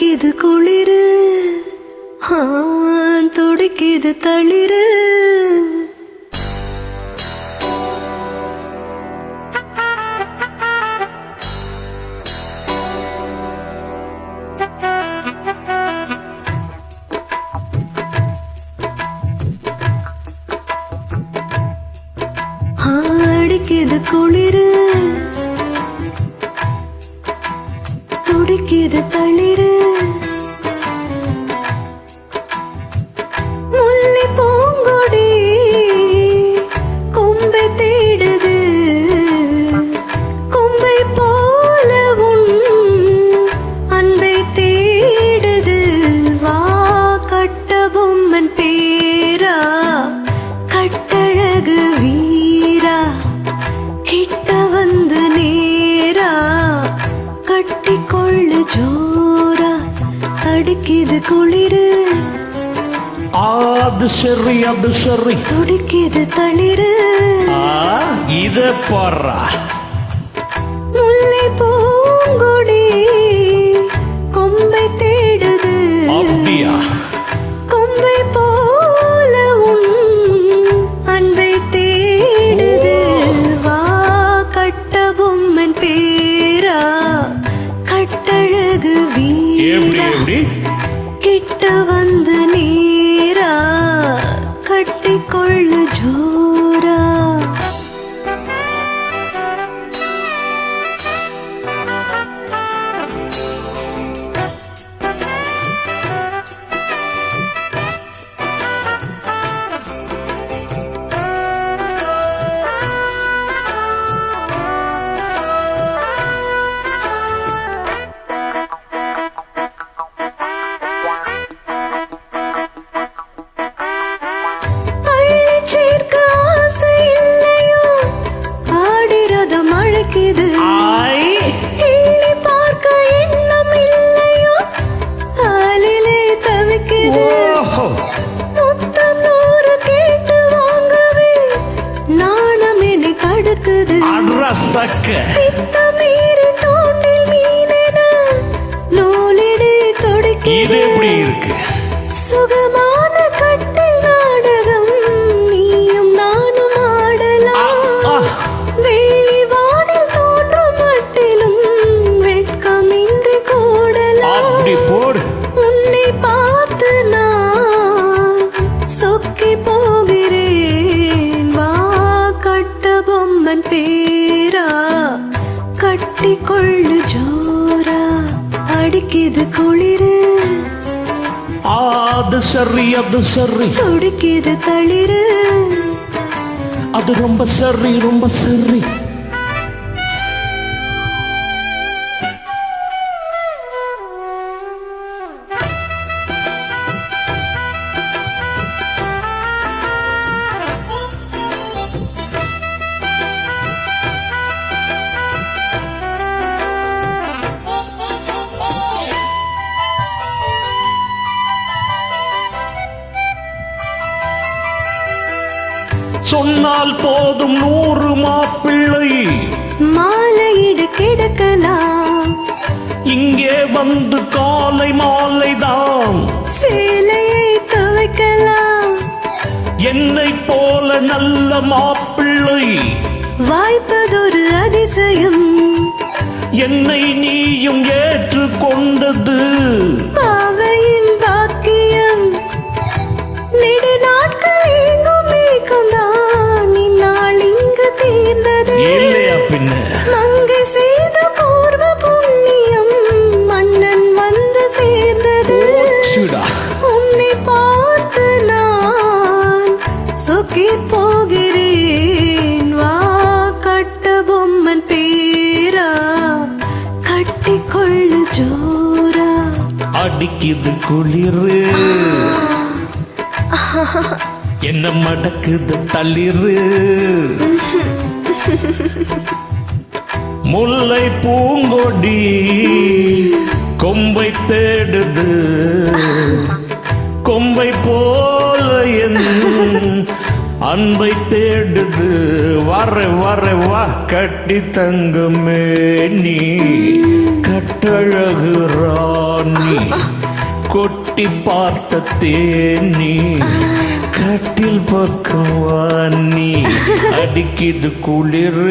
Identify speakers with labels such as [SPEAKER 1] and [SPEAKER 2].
[SPEAKER 1] அடிக்குது குளிரு துடிக்குது தளிரு அடிக்குது குளிரு துடிக்குது தளிரு முல்லை பூங்கொடி கொம்பை தேடுது கொம்பை போல உன் அன்பை தேடுது வா கட்ட பொம்மன் பேரா கட்டழகு வீரா கிட்ட வந்து நேரா கட்டிக்கொள்ளு ஜோரா அடிக்குது குளிரு
[SPEAKER 2] அது சரி
[SPEAKER 1] துடிக்குது தளிரு
[SPEAKER 2] இத போடுறா
[SPEAKER 1] முல்லை பூங்கொடி கொம்பை தேடுது
[SPEAKER 2] அப்படியா
[SPEAKER 1] கொம்பை போல உன் அன்பை தேடுது வா கட்ட பொம்மன் பேரா கட்டழகு வீரா கிட்ட வந்து நேரா கட்டிக்கொள்ளு ஜோரா சுகமான கட்டில் நாடகம் நீயும் நானும் ஆடலாம் வெள்ளி வானில் தோன்றும் மட்டிலும் வெட்கமின்றி கூடலாம் உன்னை பார்த்து நான் சொக்கி போகிறேன் வா கட்ட பொம்மன் பேரா கட்டிக்கொள்ளு ஜோரா அடிக்குது குளிரு
[SPEAKER 2] அது சரி
[SPEAKER 1] துடிக்குது தளிரு
[SPEAKER 2] அது ரொம்ப சரி சொன்னால் போதும் 100 மாப்பிள்ளை
[SPEAKER 1] மாலையிட கிடக்கலாம்
[SPEAKER 2] இங்கே வந்து காலை மாலைதான்
[SPEAKER 1] சேலையை துவைக்கலாம்
[SPEAKER 2] என்னை போல நல்ல மாப்பிள்ளை
[SPEAKER 1] வாய்ப்பதொரு அதிசயம்
[SPEAKER 2] என்னை நீயும் ஏற்றுக்கொண்டது
[SPEAKER 1] பாவையின் பாக்கியம் நெடு நாட்கள் எங்கும் மேய்க்கும் தான் இந்நாள் இங்கு தீர்ந்தது
[SPEAKER 2] இல்லையா பின்ன
[SPEAKER 1] மங்கை செய்த பூர்வ புண்ணியம் மன்னன் வந்து சேர்ந்தது உன்னை பார்த்து நான் சொக்கி போகிறேன் வா கட்ட பொம்மன் பேரா கட்டிக்கொள்ளு ஜோரா
[SPEAKER 2] அடிக்குது குளிரு என்ன மடக்குது தளிரு முல்லை பூங்கொடி கொம்பை தேடுது கொம்பை போல என் அன்பை தேடுது வர வர வா கட்டி தங்கமே நீ கட்டழகு ராணி நீ கொட்டி பார்த்த தேனி கட்டில் பக்கம் வா நீ அடிக்குது குளிர்